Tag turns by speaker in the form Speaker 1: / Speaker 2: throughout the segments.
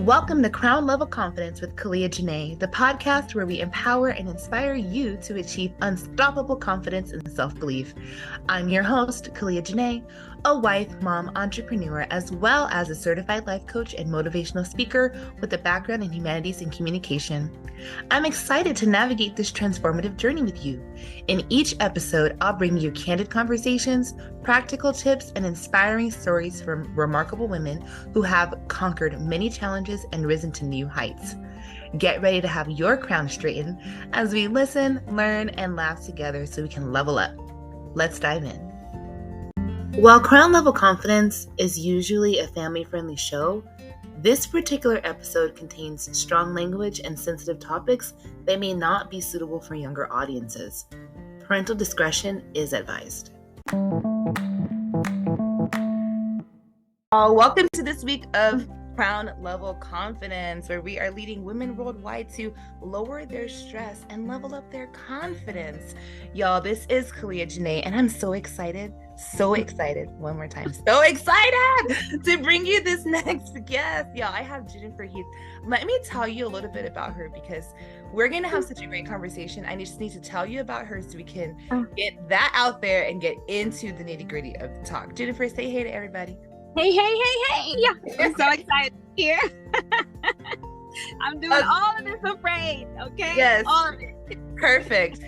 Speaker 1: Welcome to Crown Level Confidence with Kalia Janae, the podcast where we empower and inspire you to achieve unstoppable confidence and self-belief. I'm your host, Kalia Janae, a wife, mom, entrepreneur, as well as a certified life coach and motivational speaker with a background in humanities and communication. I'm excited to navigate this transformative journey with you. In each episode, I'll bring you candid conversations, practical tips, and inspiring stories from remarkable women who have conquered many challenges and risen to new heights. Get ready to have your crown straightened as we listen, learn, and laugh together so we can level up. Let's dive in. While Crown Level Confidence is usually a family-friendly show, this particular episode contains strong language and sensitive topics that may not be suitable for younger audiences. Parental discretion is advised. Welcome to this week of Crown Level Confidence, where we are leading women worldwide to lower their stress and level up their confidence. Y'all, this is Kalia Janae, and I'm so excited, one more time, so excited to bring you this next guest. Y'all, I have Jennifer Heath. Let me tell you a little bit about her because we're going to have such a great conversation. I just need to tell you about her so we can get that out there and get into the nitty-gritty of the talk. Jennifer, say hey to everybody.
Speaker 2: Hey. Yeah, I'm so excited here. I'm doing all of this afraid, okay?
Speaker 1: Yes.
Speaker 2: All of it.
Speaker 1: Perfect.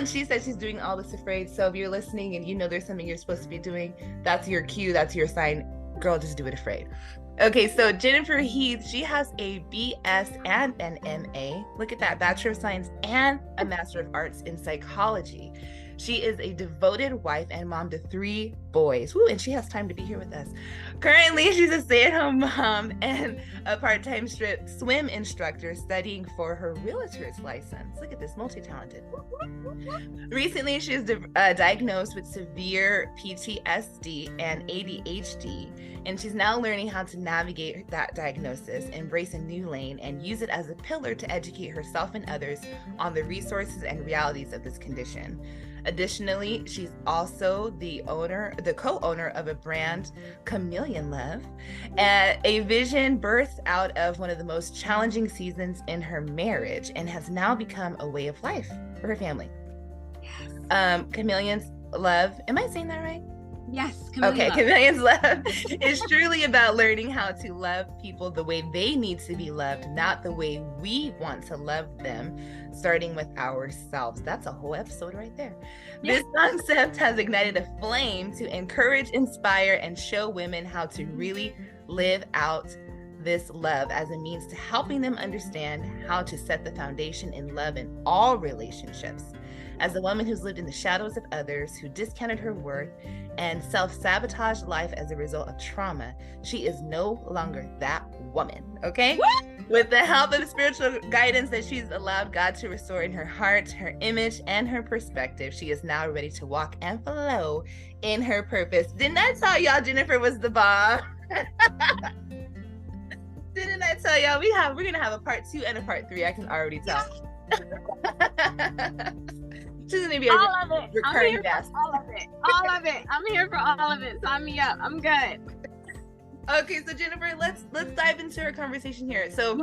Speaker 1: She said she's doing all this afraid. So if you're listening and you know there's something you're supposed to be doing, that's your cue. That's your sign. Girl, just do it afraid. Okay, so Jennifer Heath, she has a BS and an MA. Look at that, Bachelor of Science and a Master of Arts in Psychology. She is a devoted wife and mom to 3 boys. Woo, and she has time to be here with us. Currently, she's a stay-at-home mom and a part-time swim instructor studying for her realtor's license. Look at this, multi-talented. Recently, she was diagnosed with severe PTSD and ADHD, and she's now learning how to navigate that diagnosis, embrace a new lane, and use it as a pillar to educate herself and others on the resources and realities of this condition. Additionally, she's also the co-owner of a brand, Chameleon Love, a vision birthed out of one of the most challenging seasons in her marriage and has now become a way of life for her family. Chameleon's Love, am I saying that right?
Speaker 2: Yes.
Speaker 1: Chameleon's Love is truly about learning how to love people the way they need to be loved, not the way we want to love them, starting with ourselves. That's a whole episode right there. Yeah. This concept has ignited a flame to encourage, inspire, and show women how to really live out this love as a means to helping them understand how to set the foundation in love in all relationships. As a woman who's lived in the shadows of others, who discounted her worth and self-sabotaged life as a result of trauma, she is no longer that woman, okay? What? With the help of the spiritual guidance that she's allowed God to restore in her heart, her image, and her perspective, she is now ready to walk and flow in her purpose. Didn't I tell y'all Jennifer was the bomb? Didn't I tell y'all we're gonna have a part 2 and a part 3? I can already tell. She's gonna be a recurring guest.
Speaker 2: All of it. I'm here for all of it. Sign me up. I'm good.
Speaker 1: Okay, so Jennifer, let's dive into our conversation here. So,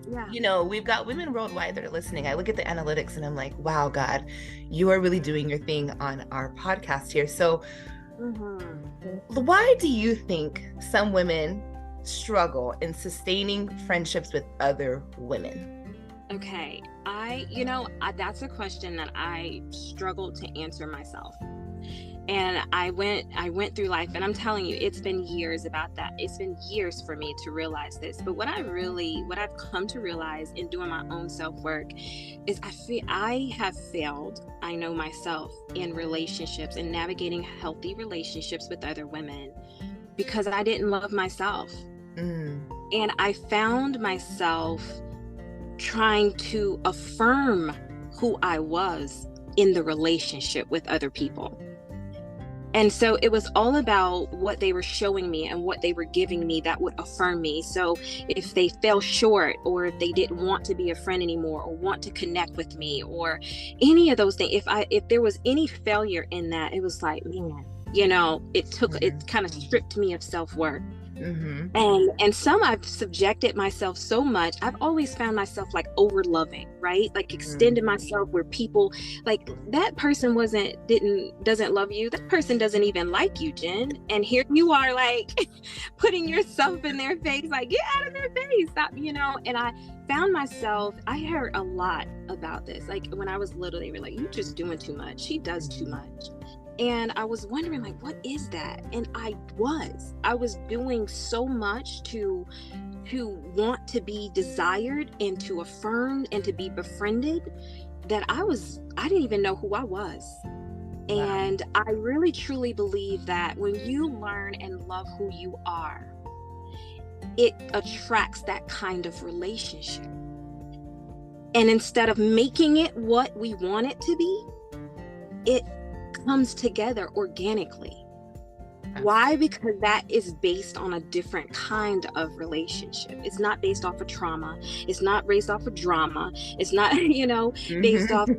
Speaker 1: yeah. You know, we've got women worldwide that are listening. I look at the analytics and I'm like, wow, God, you are really doing your thing on our podcast here. So, why do you think some women struggle in sustaining friendships with other women?
Speaker 2: Okay, that's a question that I struggled to answer myself. And I went through life, and I'm telling you, it's been years about that. It's been years for me to realize this. But what I've come to realize in doing my own self-work is I have failed, I know myself, in relationships and navigating healthy relationships with other women because I didn't love myself. And I found myself trying to affirm who I was in the relationship with other people. And so it was all about what they were showing me and what they were giving me that would affirm me. So if they fell short, or if they didn't want to be a friend anymore, or want to connect with me, or any of those things, if there was any failure in that, it was like, man, it kind of stripped me of self-worth. And some I've subjected myself so much. I've always found myself like over loving, right? Like extended myself where people like that person doesn't love you. That person doesn't even like you, Jen. And here you are like putting yourself in their face, like get out of their face, stop, and I found myself, I heard a lot about this. Like when I was little, they were like, you're just doing too much. She does too much. And I was wondering, like, what is that? And I was doing so much to want to be desired and to affirm and to be befriended that I didn't even know who I was. Wow. And I really truly believe that when you learn and love who you are, it attracts that kind of relationship. And instead of making it what we want it to be, it comes together organically. Why? Because that is based on a different kind of relationship. It's not based off of trauma. It's not based off of drama. It's not, based off,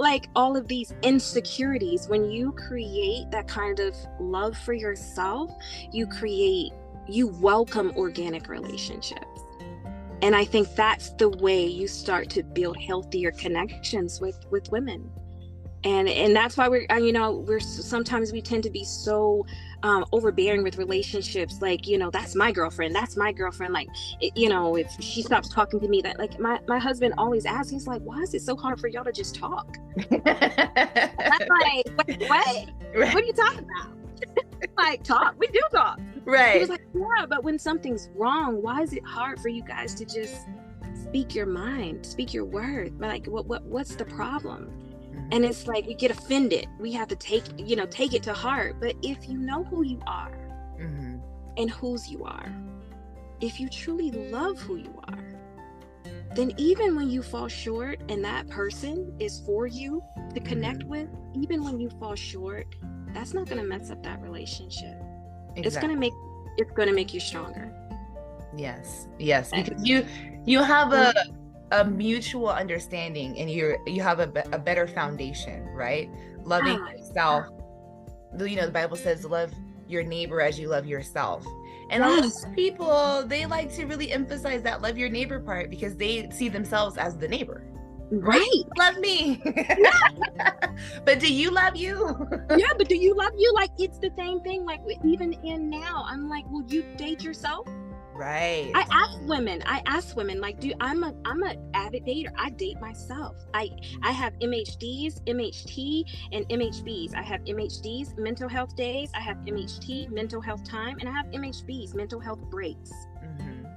Speaker 2: like all of these insecurities. When you create that kind of love for yourself, you welcome organic relationships. And I think that's the way you start to build healthier connections with women. And that's why we're sometimes we tend to be so overbearing with relationships. Like, that's my girlfriend. Like, if she stops talking to me, that like my husband always asks, he's like, why is it so hard for y'all to just talk? And I'm like, what? Right. What are you talking about? Like, talk. We do talk.
Speaker 1: Right.
Speaker 2: He was like, yeah, but when something's wrong, why is it hard for you guys to just speak your mind, speak your word? Like, what's the problem? And it's like we get offended. We have to take it to heart. But if you know who you are and whose you are, if you truly love who you are, then even when you fall short and that person is for you to connect with, even when you fall short, that's not going to mess up that relationship. Exactly. It's going to make you stronger.
Speaker 1: Yes. Because you have a mutual understanding, and you have a better foundation, right? Loving yourself. The Bible says, love your neighbor as you love yourself. And a lot of people, they like to really emphasize that love your neighbor part because they see themselves as the neighbor. Right? Love me. But do you love you?
Speaker 2: Yeah, but do you love you? Like, it's the same thing. Like, even in now, I'm like, will you date yourself?
Speaker 1: Right.
Speaker 2: I ask women, like, I'm an avid dater. I date myself. I have MHDs, MHT, and MHBs. I have MHDs, mental health days. I have MHT, mental health time, and I have MHBs, mental health breaks,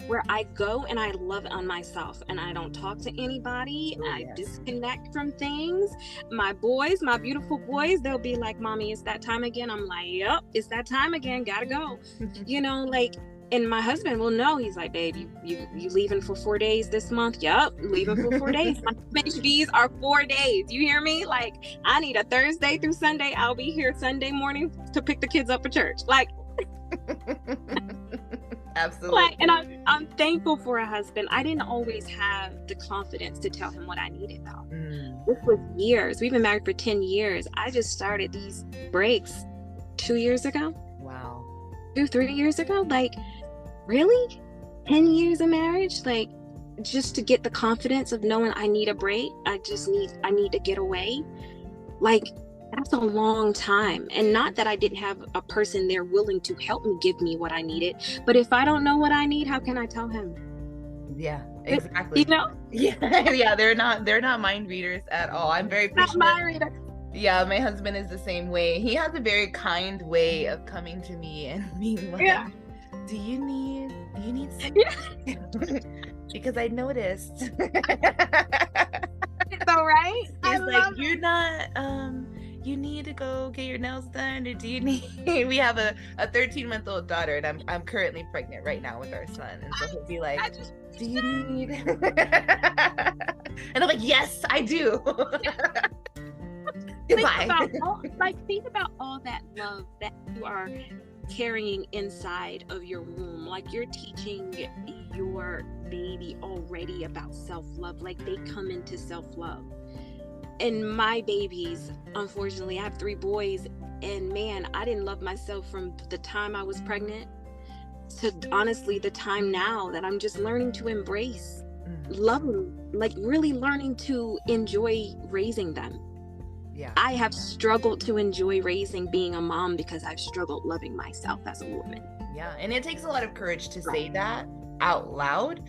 Speaker 2: where I go and I love on myself and I don't talk to anybody. I disconnect from things. My boys, my beautiful boys, they'll be like, Mommy, it's that time again. I'm like, yep, it's that time again. Gotta go. And my husband will know. He's like, babe, you leaving for 4 days this month? Yup, leaving for 4 days. My MHBs are 4 days. You hear me? Like, I need a Thursday through Sunday. I'll be here Sunday morning to pick the kids up for church. Like,
Speaker 1: absolutely.
Speaker 2: Like, and I'm thankful for a husband. I didn't always have the confidence to tell him what I needed, though. This was years. We've been married for 10 years. I just started these breaks 2 years ago.
Speaker 1: Wow.
Speaker 2: 2-3 years ago. Like, really? 10 years of marriage? Like, just to get the confidence of knowing I need a break. I need to get away. Like, that's a long time. And not that I didn't have a person there willing to help me give me what I needed, but if I don't know what I need, how can I tell him?
Speaker 1: Yeah, exactly. Yeah, they're not mind readers at all. I'm very
Speaker 2: not mind reader.
Speaker 1: Yeah, my husband is the same way. He has a very kind way of coming to me and being like, do you need something? Because I noticed.
Speaker 2: So right?
Speaker 1: He's like, you're not you need to go get your nails done, or do you need we have a 13-month-old daughter, and I'm currently pregnant right now with our son, and so he'll be like, do you need and I'm like, yes, I do. Goodbye.
Speaker 2: Think about all that love that you are carrying inside of your womb. Like, you're teaching your baby already about self-love. Like, they come into self-love. And my babies, unfortunately, I have 3 boys, and man, I didn't love myself from the time I was pregnant to honestly the time now that I'm just learning to embrace loving, like really learning to enjoy raising them.
Speaker 1: Yeah.
Speaker 2: I have struggled to enjoy raising being a mom because I've struggled loving myself as a woman.
Speaker 1: Yeah, and it takes a lot of courage to say that out loud.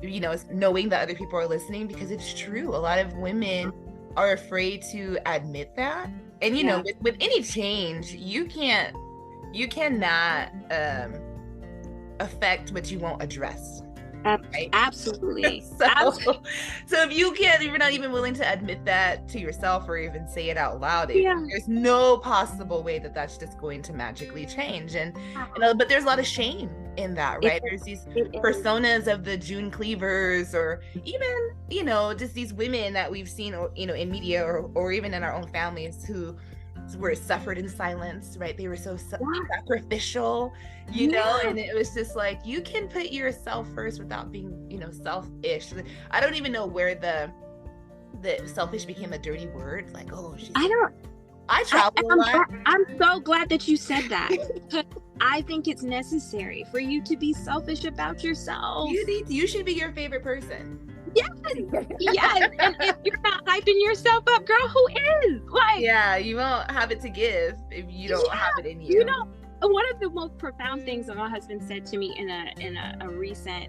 Speaker 1: You know, knowing that other people are listening, because it's true. A lot of women are afraid to admit that. And you know, with any change, you cannot affect what you won't address. Right?
Speaker 2: Absolutely.
Speaker 1: So if you're not even willing to admit that to yourself or even say it out loud, there's no possible way that that's just going to magically change. And you know, but there's a lot of shame in that, right? There's these personas of the June Cleavers, or even, you know, just these women that we've seen, you know, in media or even in our own families who were suffered in silence, right? They were so sacrificial, you know, and it was just like, you can put yourself first without being, you know, selfish. I don't even know where the selfish became a dirty word. Like, oh, I travel a lot.
Speaker 2: I'm so glad that you said that. Because I think it's necessary for you to be selfish about yourself.
Speaker 1: You should be your favorite person.
Speaker 2: Yes. And if you're not hyping yourself up, girl, who is? Like,
Speaker 1: yeah, you won't have it to give if you don't have it in you.
Speaker 2: You know, one of the most profound things that my husband said to me in a recent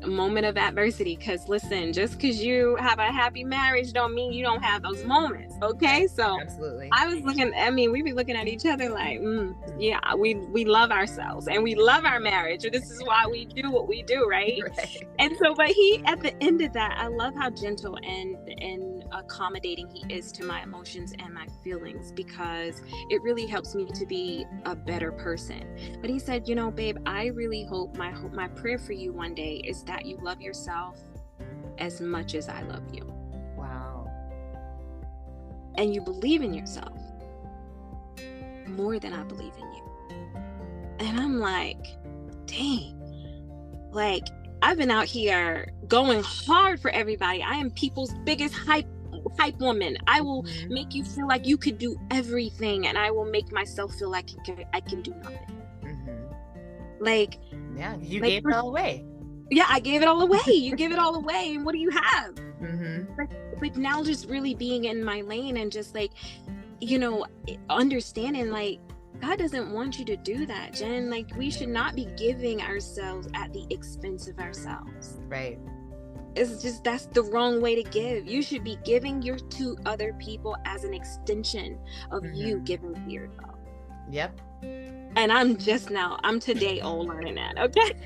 Speaker 2: moment of adversity, because listen, just because you have a happy marriage don't mean you don't have those moments, okay? So
Speaker 1: absolutely,
Speaker 2: I was we be looking at each other like, yeah, we love ourselves and we love our marriage, and this is why we do what we do, right? And so, but he, at the end of that, I love how gentle and accommodating he is to my emotions and my feelings, because it really helps me to be a better person. But he said, you know, babe, I really hope my prayer for you one day is that you love yourself as much as I love you.
Speaker 1: Wow.
Speaker 2: And you believe in yourself more than I believe in you. And I'm like, dang, like, I've been out here going hard for everybody. I am people's biggest hype woman. I will make you feel like you could do everything, and I will make myself feel like I can do nothing. Like,
Speaker 1: yeah, you gave it all away.
Speaker 2: Yeah, I gave it all away. You give it all away, and what do you have? But now just really being in my lane and just like, you know, understanding like, God doesn't want you to do that, Jen. Like, we should not be giving ourselves at the expense of ourselves.
Speaker 1: Right.
Speaker 2: It's just, that's the wrong way to give. You should be giving to other people as an extension of you giving to yourself.
Speaker 1: Yep.
Speaker 2: And I'm today old learning that, okay?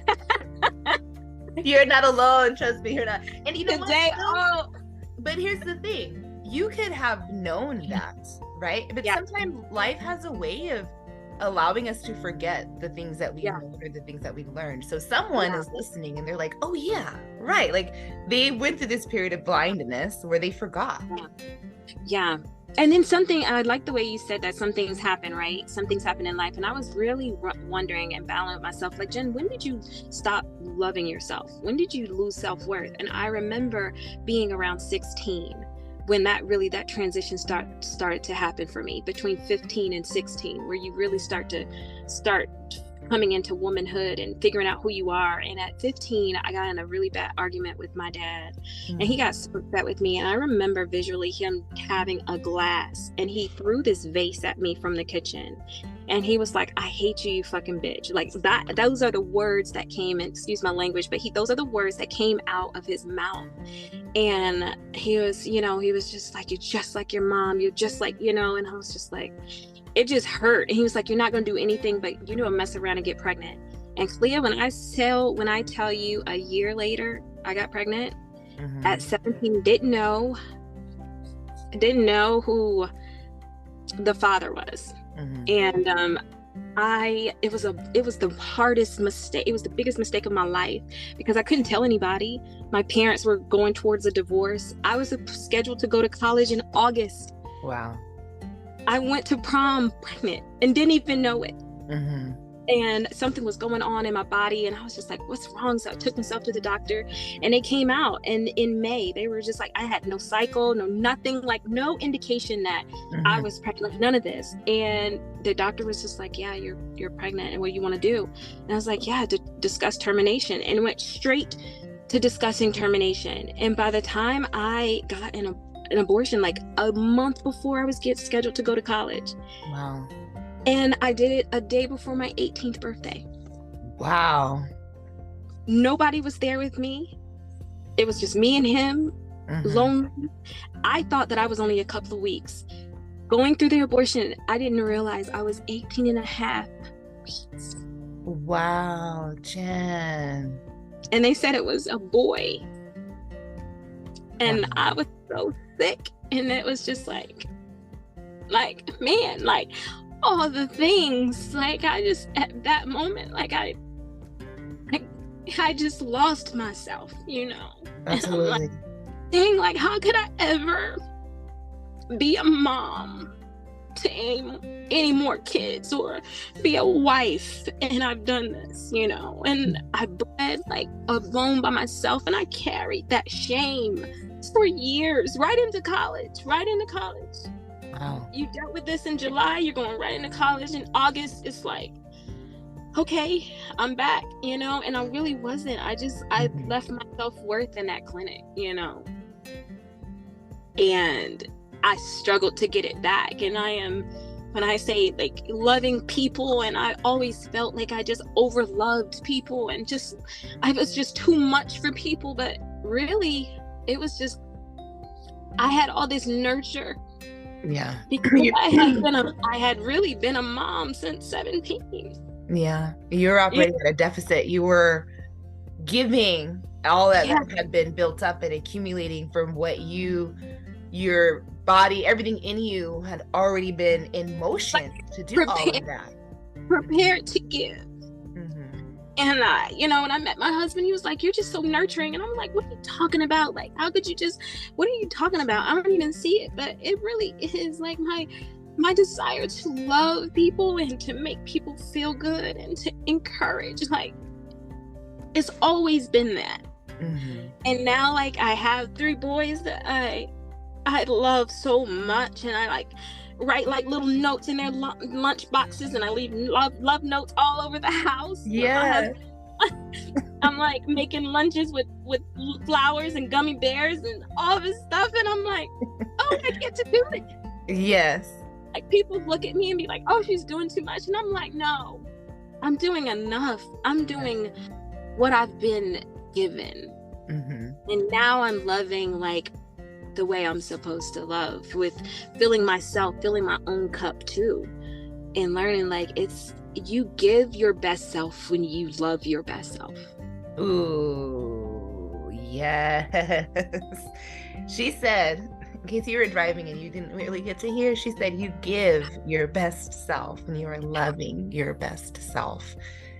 Speaker 1: You're not alone, trust me, you're not. And you know
Speaker 2: today,
Speaker 1: but here's the thing. You could have known that, right? But sometimes life has a way of allowing us to forget the things that we know or the things that we learned. So someone is listening and they're like, oh yeah, right. Like, they went through this period of blindness where they forgot.
Speaker 2: Yeah. And then I like the way you said that some things happen, right? Some things happen in life. And I was really wondering and battling with myself, like, Jen, when did you stop loving yourself? When did you lose self-worth? And I remember being around 16 when that transition started to happen for me, between 15 and 16, where you really start coming into womanhood and figuring out who you are. And at 15, I got in a really bad argument with my dad, and he got so upset with me. And I remember visually him having a glass, and he threw this vase at me from the kitchen. And he was like, I hate you, you fucking bitch. Like that, those are the words that came, and excuse my language, but those are the words that came out of his mouth. And he was just like, you're just like your mom. You're just like, and I was just like, it just hurt. And he was like, you're not going to do anything but, mess around and get pregnant. And Clea, when I tell you a year later, I got pregnant at 17, didn't know who the father was. And it was the hardest mistake. It was the biggest mistake of my life, because I couldn't tell anybody. My parents were going towards a divorce. I was scheduled to go to college in August.
Speaker 1: Wow.
Speaker 2: I went to prom pregnant and didn't even know it. and something was going on in my body, and I was just like, what's wrong? So I took myself to the doctor, and it came out, and in May they were just like, I had no cycle, no nothing, like no indication that I was pregnant, none of this. And the doctor was just like, yeah, you're pregnant, and what do you want to do? And I was like, yeah, to discuss termination, and went straight to discussing termination. And by the time I got an abortion, like a month before I was scheduled to go to college.
Speaker 1: Wow.
Speaker 2: And I did it a day before my 18th birthday.
Speaker 1: Wow.
Speaker 2: Nobody was there with me. It was just me and him, lonely. I thought that I was only a couple of weeks. Going through the abortion, I didn't realize I was 18 and a half weeks.
Speaker 1: Wow, Jen.
Speaker 2: And they said it was a boy. And
Speaker 1: Wow.
Speaker 2: I was so sick. And it was just like, man, like, all the things, like, I just, at that moment, like, I just lost myself, you know.
Speaker 1: Absolutely.
Speaker 2: And I'm like, dang, like, how could I ever be a mom to any more kids, or be a wife? And I've done this, you know, and I bled like alone by myself, and I carried that shame for years, right into college.
Speaker 1: Wow.
Speaker 2: You dealt with this in July, you're going right into college. In August, it's like, okay, I'm back, you know. And I really wasn't. I left my self-worth in that clinic, you know. And I struggled to get it back. And I am, when I say like loving people, and I always felt like I just overloved people, and just, I was just too much for people. But really, it was just, I had all this nurture.
Speaker 1: Yeah.
Speaker 2: Because I had really been a mom since 17.
Speaker 1: Yeah. You're operating at a deficit. You were giving all that had been built up and accumulating from what your body, everything in you had already been in motion to do all of that.
Speaker 2: Prepared to give. And you know, when I met my husband, he was like, you're just so nurturing. And I'm like, what are you talking about? Like, how could you just, what are you talking about? I don't even see it. But it really is like my desire to love people and to make people feel good and to encourage. Like, it's always been that. And now, like, I have 3 boys that I love so much, and I like write like little notes in their lunch boxes, and I leave love notes all over the house.
Speaker 1: Yeah.
Speaker 2: I'm like making lunches with flowers and gummy bears and all this stuff, and I'm like, oh, I get to do it.
Speaker 1: Yes.
Speaker 2: Like, people look at me and be like, oh, she's doing too much, and I'm like, no, I'm doing enough. I'm doing what I've been given. And now I'm loving like the way I'm supposed to love, with filling my own cup too, and learning like it's, you give your best self when you love your best self.
Speaker 1: Ooh, yes. She said, in case you were driving and you didn't really get to hear, she said, you give your best self when you are loving your best self.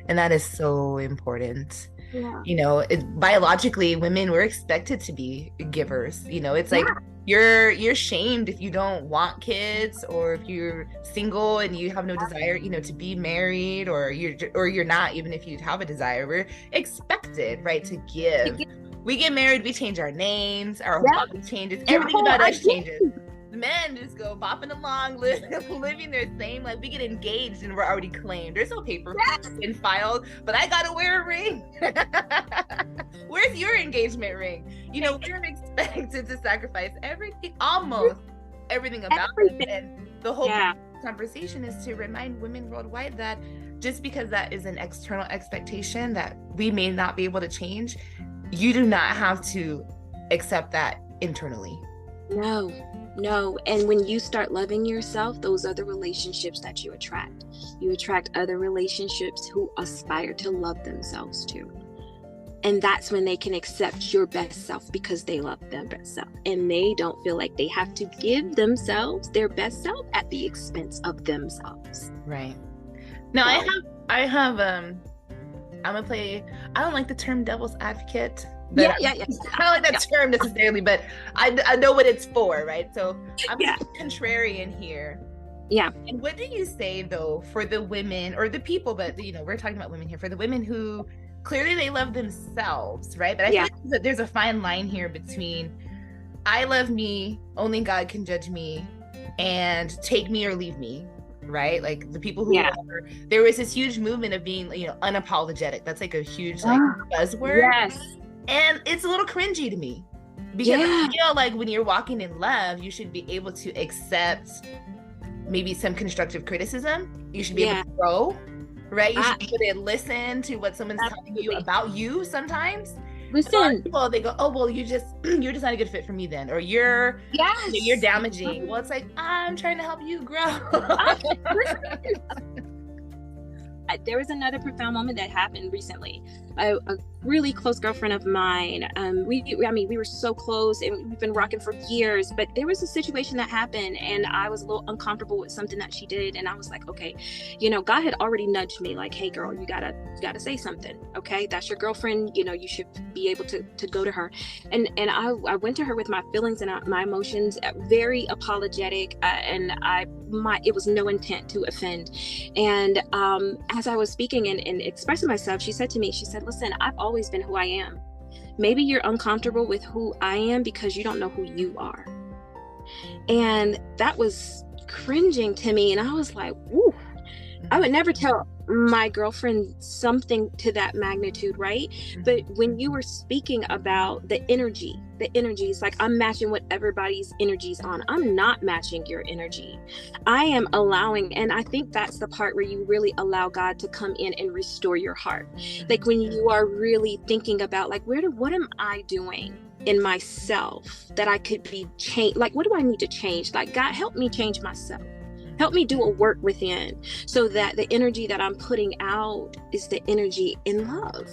Speaker 1: And that is so important. Yeah. You know, biologically, women, we're expected to be givers. You know, it's like you're shamed if you don't want kids, or if you're single and you have no desire, you know, to be married, or you're not, even if you have a desire. We're expected, right, to give. We get married, we change our names, our whole body changes, everything about us changes. The men just go bopping along, living their same, like, we get engaged and we're already claimed. There's no paper been filed, but I gotta wear a ring. Where's your engagement ring? You know, we're expected to sacrifice everything, almost everything about it. And the whole conversation is to remind women worldwide that just because that is an external expectation that we may not be able to change, you do not have to accept that internally.
Speaker 2: No. And when you start loving yourself, those are the relationships that you attract. You attract other relationships who aspire to love themselves too. And that's when they can accept your best self, because they love their best self. And they don't feel like they have to give themselves their best self at the expense of themselves.
Speaker 1: Right. Now, I have I'm gonna play, I don't like the term devil's advocate. I don't like that term necessarily, but I know what it's for, right? So I'm contrarian here.
Speaker 2: Yeah.
Speaker 1: And what do you say though for the women or the people, but we're talking about women here, for the women who clearly they love themselves, right? But I feel like there's a fine line here between I love me, only God can judge me, and take me or leave me, right? Like the people who there was this huge movement of being, unapologetic. That's like a huge buzzword.
Speaker 2: Yes.
Speaker 1: And it's a little cringy to me because I feel like when you're walking in love, you should be able to accept maybe some constructive criticism. You should be able to grow, right? You should be able to listen to what someone's telling you about you sometimes.
Speaker 2: Listen,
Speaker 1: people, they go, oh, well, you're just not a good fit for me then, or you're damaging. Well, it's like, I'm trying to help you grow.
Speaker 2: There was another profound moment that happened recently. A really close girlfriend of mine, we were so close and we've been rocking for years, but there was a situation that happened and I was a little uncomfortable with something that she did, and I was like, okay, God had already nudged me like, hey girl, you gotta say something. Okay, that's your girlfriend, you should be able to go to her. And I went to her with my feelings and my emotions, very apologetic, and it was no intent to offend. And as I was speaking and expressing myself, she said, listen, I've always been who I am. Maybe you're uncomfortable with who I am because you don't know who you are. And that was cringing to me. And I was like, woo, I would never tell my girlfriend something to that magnitude, right? But when you were speaking about the energies, like I'm matching what everybody's energy's on. I'm not matching your energy. I am allowing, and I think that's the part where you really allow God to come in and restore your heart. Like when you are really thinking about like, what am I doing in myself that I could be changed? Like, what do I need to change? Like, God, help me change myself. Help me do a work within so that the energy that I'm putting out is the energy in love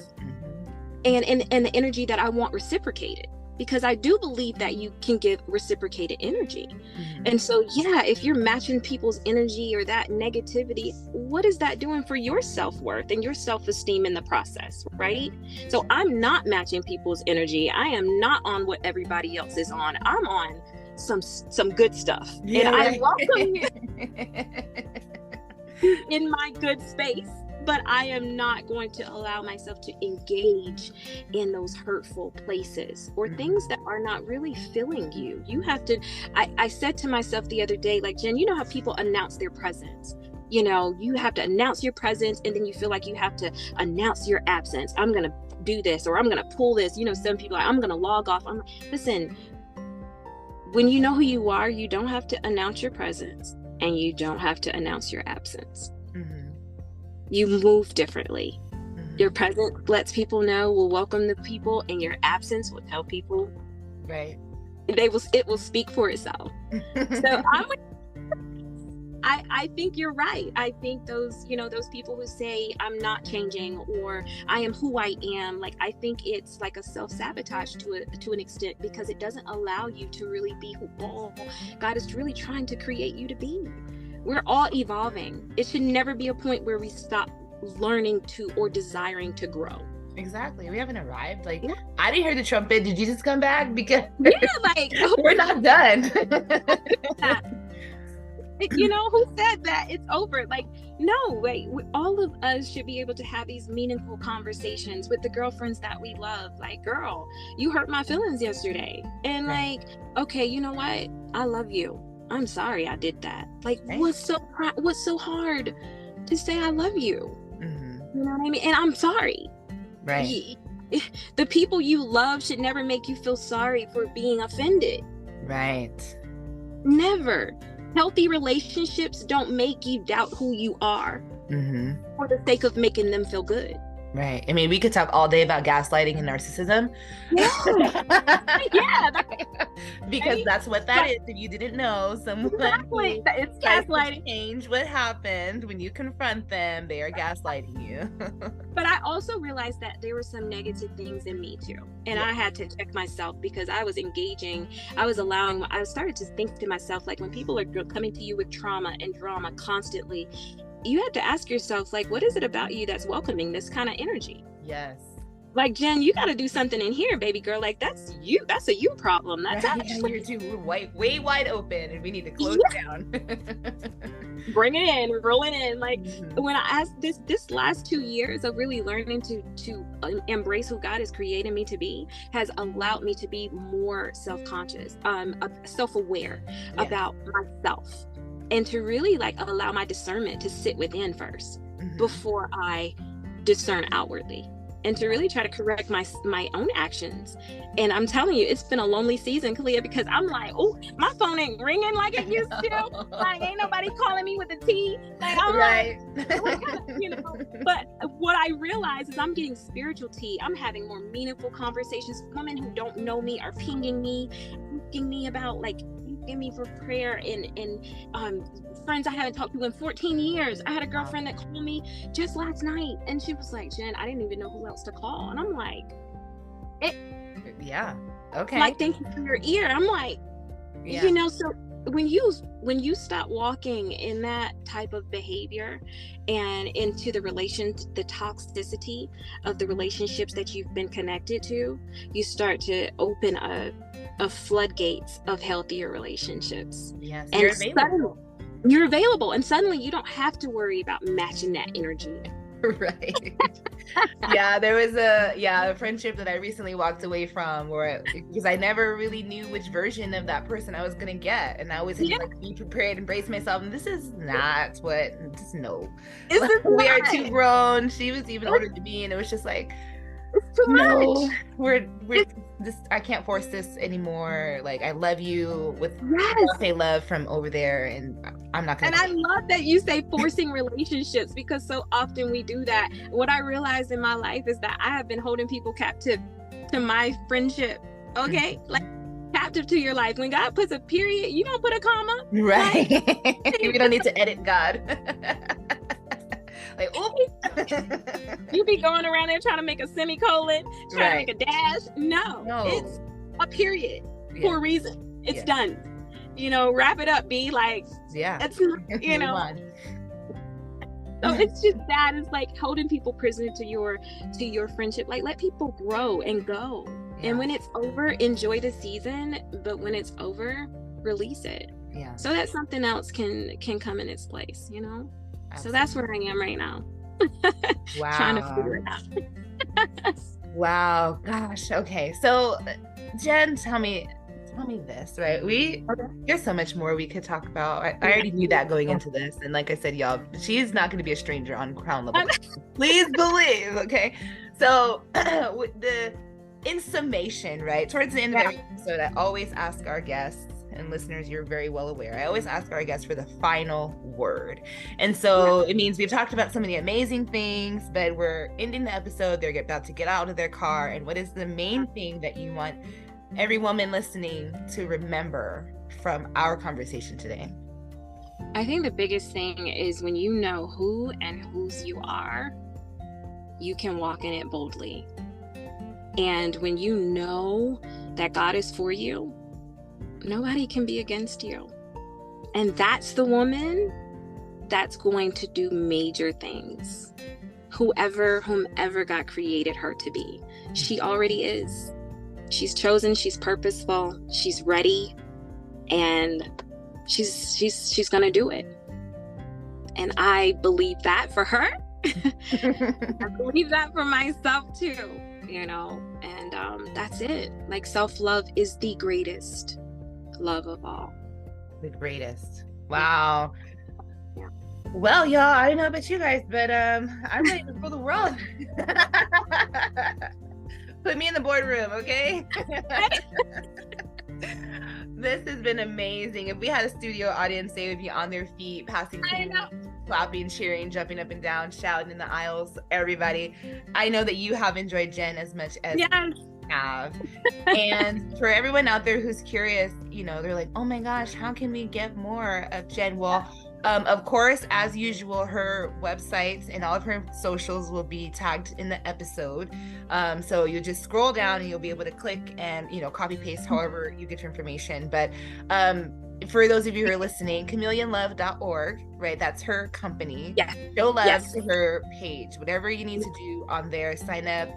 Speaker 2: and the energy that I want reciprocated, because I do believe that you can give reciprocated energy. And so, if you're matching people's energy or that negativity, what is that doing for your self-worth and your self-esteem in the process, right? So I'm not matching people's energy. I am not on what everybody else is on. I'm on some good stuff, and I welcome you in my good space, but I am not going to allow myself to engage in those hurtful places or things that are not really filling you. You have to, I said to myself the other day, like, Jen, you know how people announce their presence? You have to announce your presence and then you feel like you have to announce your absence. I'm going to do this, or I'm going to pull this. Some people are like, I'm going to log off. Listen, when you know who you are, you don't have to announce your presence and you don't have to announce your absence. You move differently. Your presence lets people know, will welcome the people, and your absence will tell people.
Speaker 1: Right.
Speaker 2: It will speak for itself. So I think you're right. I think those people who say I'm not changing or I am who I am, like, I think it's like a self-sabotage to an extent, because it doesn't allow you to really be who God is really trying to create you to be. We're all evolving. It should never be a point where we stop learning to or desiring to grow.
Speaker 1: Exactly. We haven't arrived. Like, I didn't hear the trumpet. Did Jesus come back? Because we're not done.
Speaker 2: Who said that it's over? Like, no, wait, all of us should be able to have these meaningful conversations with the girlfriends that we love. Like, girl, you hurt my feelings yesterday. And like, okay, you know what? I love you. I'm sorry I did that. Like, what's so hard to say I love you? You know what I mean? And I'm sorry.
Speaker 1: Right.
Speaker 2: The people you love should never make you feel sorry for being offended.
Speaker 1: Right.
Speaker 2: Never. Healthy relationships don't make you doubt who you are for the sake of making them feel good.
Speaker 1: Right. I mean, we could talk all day about gaslighting and narcissism. Because that's what that is. If you didn't know, someone
Speaker 2: it's gaslighting.
Speaker 1: Change what happened when you confront them, they are gaslighting you.
Speaker 2: But I also realized that there were some negative things in me too. And I had to check myself, because I was engaging. I started to think to myself, like, when people are coming to you with trauma and drama constantly, you have to ask yourself, like, what is it about you that's welcoming this kind of energy?
Speaker 1: Yes.
Speaker 2: Like, Jen, you got to do something in here, baby girl. Like, that's you. That's a you problem. That's
Speaker 1: actually you're too way wide open, and we need to close down.
Speaker 2: Bring it in, roll it in. Like, when I asked this last 2 years of really learning to embrace who God has created me to be, has allowed me to be more self-conscious, self-aware about myself, and to really like allow my discernment to sit within first before I discern outwardly, and to really try to correct my own actions. And I'm telling you, it's been a lonely season, Kalia, because I'm like, oh, my phone ain't ringing like it used to. Like, ain't nobody calling me with a T. Like, I'm like, you know. But what I realize is I'm getting spiritual tea. I'm having more meaningful conversations. Women who don't know me are pinging me, asking me about, like, asking me for prayer, and friends I haven't talked to in 14 years. I had a girlfriend that called me just last night, and she was like, Jen, I didn't even know who else to call. And I'm like,
Speaker 1: yeah, okay.
Speaker 2: Like, thank you for your ear. I'm like, you know, so when you stop walking in that type of behavior and into the toxicity of the relationships that you've been connected to, you start to open a floodgates of healthier relationships.
Speaker 1: Yes,
Speaker 2: and you're available, and suddenly you don't have to worry about matching that energy.
Speaker 1: Right. Yeah, there was a friendship that I recently walked away from because I never really knew which version of that person I was gonna get, and I was like, be prepared, embrace myself, and this is not what. Just no. We are too grown. She was even older than me, and it was just like,
Speaker 2: it's too much.
Speaker 1: We're this. I can't force this anymore. Like, I love you with love from over there, and I'm not gonna.
Speaker 2: And I love that you say forcing relationships, because so often we do that. What I realized in my life is that I have been holding people captive to my friendship. Okay, like captive to your life. When God puts a period, you don't put a comma.
Speaker 1: Right. We don't need to edit God. Like,
Speaker 2: you be going around there trying to make a semicolon, trying to make a dash. No, it's a period for a reason. It's done. You know, wrap it up. Be like, it's, you know. So it's just that. It's like holding people prisoner to your friendship. Like, let people grow and go. And when it's over, enjoy the season. But when it's over, release it. Yeah. So that something else can come in its place. You know. Absolutely. So that's where I am right now.
Speaker 1: Wow.
Speaker 2: Trying to figure it out.
Speaker 1: Wow. Gosh. Okay. So, Jen, tell me this, right? There's so much more we could talk about. I already knew that going into this. And like I said, y'all, she's not going to be a stranger on Crown Level. Please believe. Okay. So in summation, right? Towards the end of every episode, I always ask our guests, and listeners, you're very well aware, I always ask our guests for the final word. And so it means we've talked about some of the amazing things, but we're ending the episode. They're about to get out of their car. And what is the main thing that you want every woman listening to remember from our conversation today?
Speaker 2: I think the biggest thing is when you know who and whose you are, you can walk in it boldly. And when you know that God is for you, nobody can be against you. And that's the woman that's going to do major things. Whomever God created her to be. She already is. She's chosen, she's purposeful, she's ready, and she's gonna do it. And I believe that for her. I believe that for myself too, you know. And that's it. Like, self-love is the greatest love of all.
Speaker 1: The greatest. Wow. Yeah. Well, y'all, I don't know about you guys, but I'm ready to rule the world. Put me in the boardroom, okay? This has been amazing. If we had a studio audience, they would be on their feet, passing, clapping, cheering, jumping up and down, shouting in the aisles. Everybody, I know that you have enjoyed Jen as much as we have. And for everyone out there who's curious, you know, they're like, oh my gosh, how can we get more of Jen? Well, of course, as usual, her website and all of her socials will be tagged in the episode. So you just scroll down and you'll be able to click and, you know, copy paste however you get your information. But for those of you who are listening, ChameleonLove.org, right? That's her company. Yeah. Show love to her page. Whatever you need to do on there, sign up,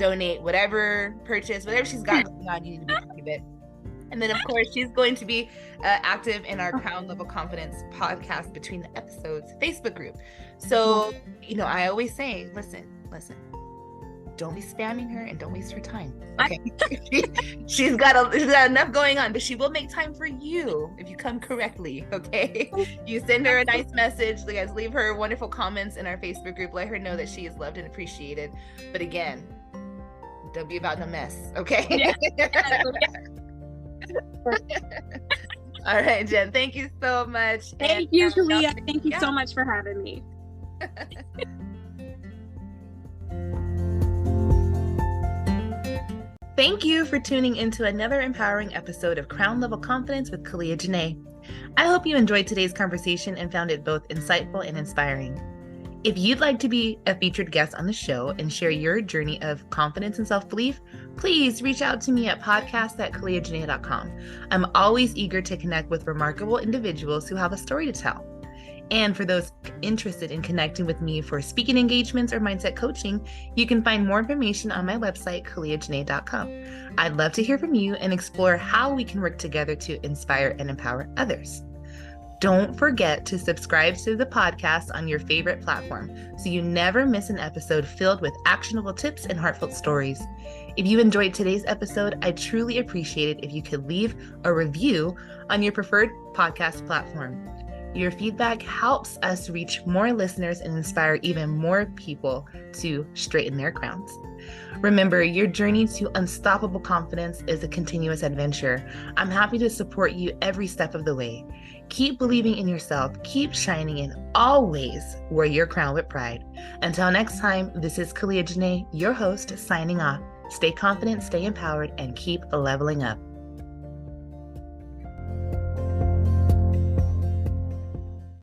Speaker 1: donate whatever purchase, whatever she's got going on, you need to be part of it. And then, of course, she's going to be active in our Crown Level Confidence podcast between the episodes Facebook group. So, I always say, listen, don't be spamming her and don't waste her time. Okay. she's got enough going on, but she will make time for you if you come correctly. Okay. You send her a nice message. You guys leave her wonderful comments in our Facebook group. Let her know that she is loved and appreciated. But again, don't be about no mess. Okay. Yeah. All right, Jen, thank you so much.
Speaker 2: Thank you, Kalia. Thank you so much for having me.
Speaker 1: Thank you for tuning into another empowering episode of Crown Level Confidence with Kalia Janae. I hope you enjoyed today's conversation and found it both insightful and inspiring. If you'd like to be a featured guest on the show and share your journey of confidence and self-belief, please reach out to me at podcast@kaliajanae.com. I'm always eager to connect with remarkable individuals who have a story to tell. And for those interested in connecting with me for speaking engagements or mindset coaching, you can find more information on my website, kaliajanae.com. I'd love to hear from you and explore how we can work together to inspire and empower others. Don't forget to subscribe to the podcast on your favorite platform so you never miss an episode filled with actionable tips and heartfelt stories. If you enjoyed today's episode, I'd truly appreciate it if you could leave a review on your preferred podcast platform. Your feedback helps us reach more listeners and inspire even more people to straighten their crowns. Remember, your journey to unstoppable confidence is a continuous adventure. I'm happy to support you every step of the way. Keep believing in yourself, keep shining, and always wear your crown with pride. Until next time, this is Kalia Janae, your host, signing off. Stay confident, stay empowered, and keep leveling up.